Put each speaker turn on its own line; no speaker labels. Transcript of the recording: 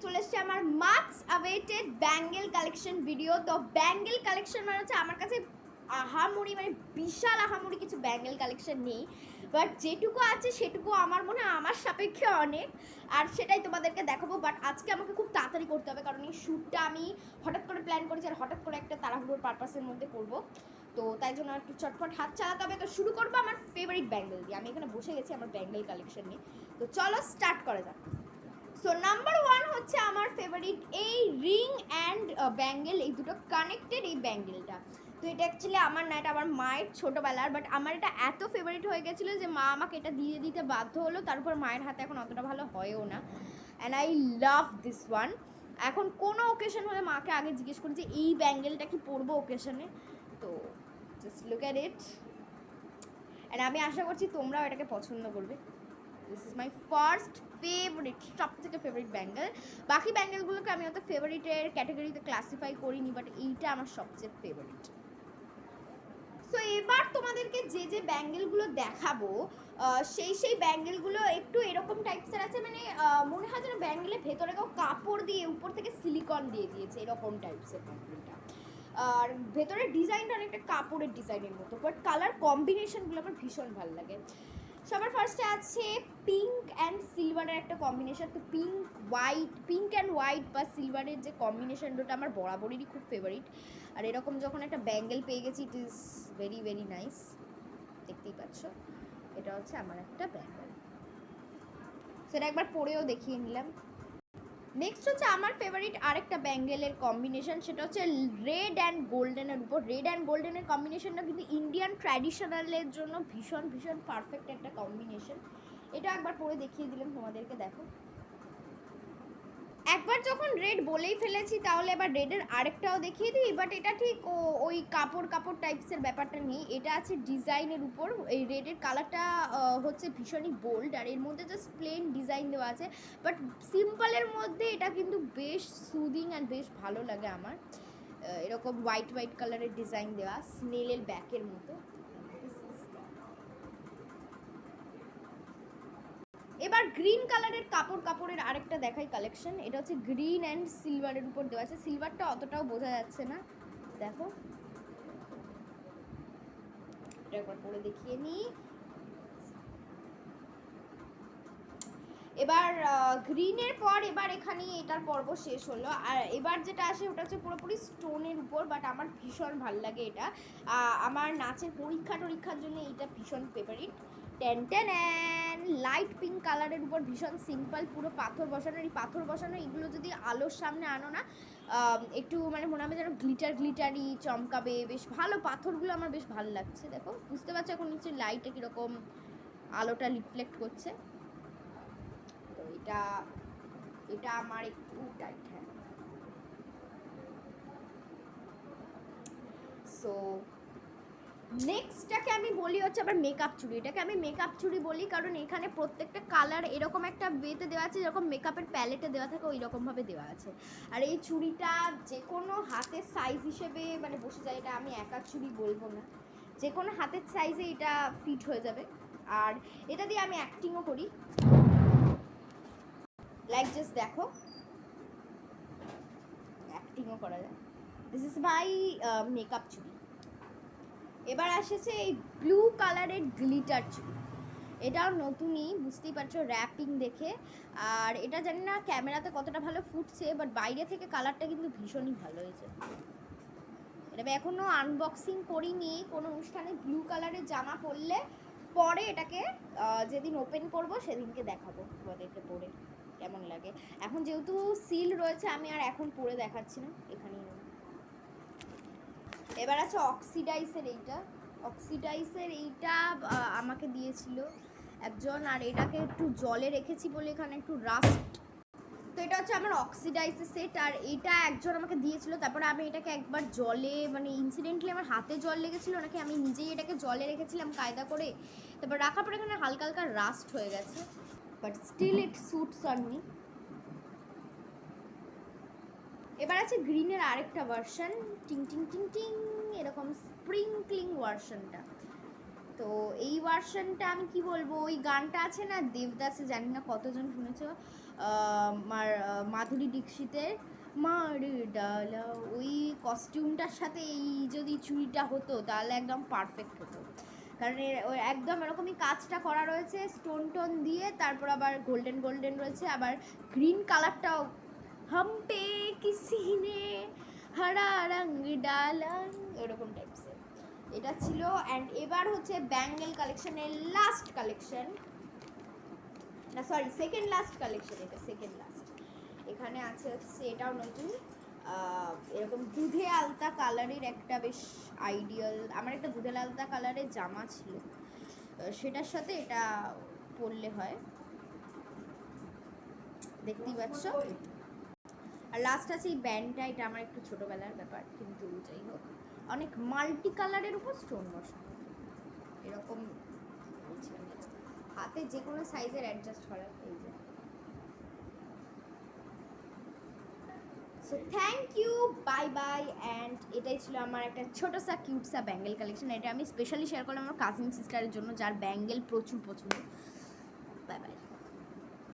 চলে এসেছি আমার much awaited bangle collection video. তো ব্যাঙ্গেল কালেকশন মানে হচ্ছে আমার কাছে আহামরি মানে বিশাল আহামরি কিছু ব্যাঙ্গেল কালেকশন নেই, বাট যেটুকু আছে সেটুকু আমার মনে হয় আমার সাপেক্ষে অনেক, আর সেটাই তোমাদেরকে দেখাবো। বাট আজকে আমাকে খুব তাড়াতাড়ি করতে হবে, কারণ এই শ্যুটটা আমি হঠাৎ করে প্ল্যান করেছি আর হঠাৎ করে একটা তাড়াহুড়োর পারপাসের মধ্যে করবো, তো তাই জন্য একটু চটপট হাত চালাতে হবে। তো শুরু করবো আমার ফেভারিট ব্যাঙ্গেল দিয়ে। আমি এখানে বসে গেছি আমার ব্যাঙ্গেল কালেকশন নিয়ে, তো চলো স্টার্ট করা যাক। সো নাম্বার 1 হচ্ছে আমার ফেভারিট এই রিং অ্যান্ড ব্যাঙ্গেল, এই দুটো কানেক্টেড এই ব্যাঙ্গেলটা। তো এটা অ্যাকচুয়ালি আমার না, এটা আমার মায়ের ছোটোবেলার, বাট আমার এটা এত ফেভারিট হয়ে গেছিলো যে মা আমাকে এটা দিয়ে দিতে বাধ্য হলো। তারপর মায়ের হাতে এখন অতটা ভালো হয়ও না, and I love this one. এখন কোনো ওকেশন হলে মাকে আগে জিজ্ঞেস করি যে এই ব্যাঙ্গেলটা কি পরবো ওকেশনে, তো just look at it, and আমি আশা করছি তোমরাও এটাকে পছন্দ করবে। This is my first favourite, সব থেকে ফেভারিট ব্যাঙ্গেল। বাকি ব্যাঙ্গেলগুলোকে আমি অত ফেভারিটের ক্যাটাগরিতে ক্লাসিফাই করিনি, বাট এইটা আমার সবচেয়ে ফেভারিট। সো এবার তোমাদেরকে যে যে ব্যাঙ্গেলগুলো দেখাবো সেই ব্যাঙ্গেলগুলো একটু এরকম টাইপসের আছে, মানে মনে হয় যেন ব্যাঙ্গেলের ভেতরে কেউ কাপড় দিয়ে উপর থেকে সিলিকন দিয়ে দিয়েছে, এরকম টাইপসের ব্যাঙ্গেলটা। আর ভেতরের ডিজাইনটা অনেকটা কাপড়ের ডিজাইনের মতো, বাট কালার কম্বিনেশনগুলো আমার ভীষণ ভালো লাগে। সবার ফার্স্টে আছে পিঙ্ক অ্যান্ড সিলভারের একটা কম্বিনেশন। তো পিঙ্ক অ্যান্ড হোয়াইট বা সিলভারের যে কম্বিনেশনটা আমার বরাবরই খুব ফেভারিট, আর এরকম যখন একটা ব্যাঙ্গেল পেয়ে গেছি it is very very nice. দেখতেই পাচ্ছ এটা হচ্ছে আমার একটা ব্যাঙ্গেল, সেটা একবার পরেও দেখিয়ে নিলাম। নেক্সট হচ্ছে আমার ফেভারিট আরেকটা ব্যাঙ্গেলের কম্বিনেশন, সেটা হচ্ছে রেড অ্যান্ড গোল্ডেনের উপর। রেড অ্যান্ড গোল্ডেনের কম্বিনেশনটা কিন্তু ইন্ডিয়ান ট্র্যাডিশনালের জন্য ভীষণ ভীষণ পারফেক্ট একটা কম্বিনেশন। এটা একবার পরে দেখিয়ে দিলাম তোমাদেরকে, দেখো। একবার যখন রেড বলেই ফেলেছি তাহলে এবার রেডের আরেকটাও দেখিয়ে দিই, বাট এটা ঠিক ওই কাপড় কাপড় টাইপসের ব্যাপারটা নেই, এটা আছে ডিজাইনের উপর। এই রেডের কালারটা হচ্ছে ভীষণই বোল্ড, আর এর মধ্যে জাস্ট প্লেন ডিজাইন দেওয়া আছে, বাট সিম্পলের মধ্যে এটা কিন্তু বেশ সুদিং অ্যান্ড বেশ ভালো লাগে আমার। এরকম হোয়াইট হোয়াইট কালারের ডিজাইন দেওয়া স্নেলের ব্যাকের মতো। এবার গ্রিন কালারের কাপড়ের আরেকটা দেখাই কালেকশন। এটা হচ্ছে গ্রিন অ্যান্ড সিলভারের উপর দেওয়া আছে, সিলভারটা অতটাও বোঝা যাচ্ছে না, দেখো। এটা একবার পরে দেখিয়ে নিই। এবার গ্রিনের পর এবার এখানে এটার পর্ব শেষ হলো, আর এবার যেটা আসে ওটা হচ্ছে পুরোপুরি স্টোনের উপর, বাট আমার ভীষণ ভাল লাগে এটা। আমার নাচের পরীক্ষার জন্য এইটা ভীষণ ফেভারিট। লাইট পিঙ্ক কালারের উপর ভীষণ সিম্পল, পুরো পাথর বসানো। এই পাথর বসানো এগুলো যদি আলোর সামনে আনো না, একটু মানে মনে হবে যেন গ্লিটারি চমকাবে, বেশ ভালো। পাথরগুলো আমার বেশ ভালো লাগছে, দেখো বুঝতে পারছো এখন নিচে লাইটে কীরকম আলোটা রিফ্লেক্ট করছে। তো এটা আমার একটু টাইট, হ্যাঁ। সো নেক্সটটাকে আমি বলি হচ্ছে আবার মেকআপ চুড়ি। এটাকে আমি মেকআপ চুড়ি বলি কারণ এখানে প্রত্যেকটা কালার এরকম একটা ওয়েতে দেওয়া আছে, যেরকম মেকআপের প্যালেটে দেওয়া থাকে ওই রকমভাবে দেওয়া আছে। আর এই চুড়িটা যে কোনো হাতের সাইজ হিসেবে মানে বসে যায়, এটা আমি একা চুড়ি বলবো না, যে কোনো হাতের সাইজে এটা ফিট হয়ে যাবে। আর এটা দিয়ে আমি অ্যাক্টিংও করি, লাইক জাস্ট দেখো, অ্যাক্টিংও করা যায়। দিস ইজ মাই মেকআপ চুড়ি। এবার আসেছে এই ব্লু কালারের গ্লিটার চুড়ি। এটাও নতুনই, বুঝতেই পারছো র্যাপিং দেখে। আর এটা জানি না ক্যামেরাতে কতটা ভালো ফুটছে, বাট বাইরে থেকে কালারটা কিন্তু ভীষণই ভালো হয়েছে। এটা আমি এখনও আনবক্সিং করিনি, কোনো অনুষ্ঠানে ব্লু কালারের জামা পরলে পরে এটাকে যেদিন ওপেন করব সেদিনকে দেখাবো তোমাদেরকে পরে কেমন লাগে। এখন যেহেতু সিল রয়েছে আমি আর এখন পরে দেখাচ্ছি না, এখানেই। এবার আছে অক্সিডাইসের এইটা আমাকে দিয়েছিল একজন, আর এটাকে একটু জলে রেখেছি বলে এখানে একটু রাস্ট। তো এটা হচ্ছে আমার অক্সিডাইসের সেট, আর এটা একজন আমাকে দিয়েছিল। তারপরে আমি এটাকে একবার জলে মানে ইনসিডেন্টলি আমার হাতে জল লেগেছিলো নাকি আমি নিজেই এটাকে জলে রেখেছিলাম কায়দা করে, তারপর রাখার পরে এখানে হালকা হালকা রাস্ট হয়ে গেছে, but still it suits on me. এবার আছে গ্রিনের আরেকটা ভার্সন, টিং টিং টিং টিং এরকম স্প্রিংক্লিং ভার্সনটা। তো তো এই ভার্সনটা আমি কি বলবো, ওই গানটা আছে না দেবদাসে, জানি না কতজন শুনেছো, মাধুরী দীক্ষিতের মার ডালা, ওই কস্টিউমটার সাথে এই যদি চুড়িটা হতো তাহলে একদম পারফেক্ট হতো। কারণ ওই একদম এরকমই কাজটা করা রয়েছে স্টোন টোন দিয়ে, তারপর আবার গোল্ডেন গোল্ডেন রয়েছে, আবার গ্রিন কালারটাও হাম পে কিসি নে হরা রঙ ডালা, এরকম টাইপসের এটা ছিল। অ্যান্ড এবার হচ্ছে ব্যাঙ্গেল কালেকশনের লাস্ট কালেকশন, না সরি সেকেন্ড লাস্ট কালেকশন, এটা সেকেন্ড লাস্ট। এখানে আছে হচ্ছে এটাও নতুন, এরকম দুধে আলতা কালারের একটা বেশ আইডিয়াল, আমার একটা দুধে আলতা কালারের জামা ছিল, সেটার সাথে এটা পরলে হয়, দেখতেই পাচ্ছ। আর লাস্ট আছে এই ব্যান্ডটা, এটা আমার একটু ছোটোবেলার ব্যাপার, কিন্তু যাই হোক অনেক মাল্টি কালারের উপর স্টোন বসানো, এরকম হাতে যে কোনো সাইজের অ্যাডজাস্ট করা। এই যে so thank you, bye bye. And এটাই ছিল আমার একটা ছোটো সা কিউট সা ব্যাঙ্গেল কালেকশন। এটা আমি স্পেশালি শেয়ার করলাম আমার কাজিন সিস্টারের জন্য, যার ব্যাঙ্গেল প্রচুর পছন্দ। Bye bye.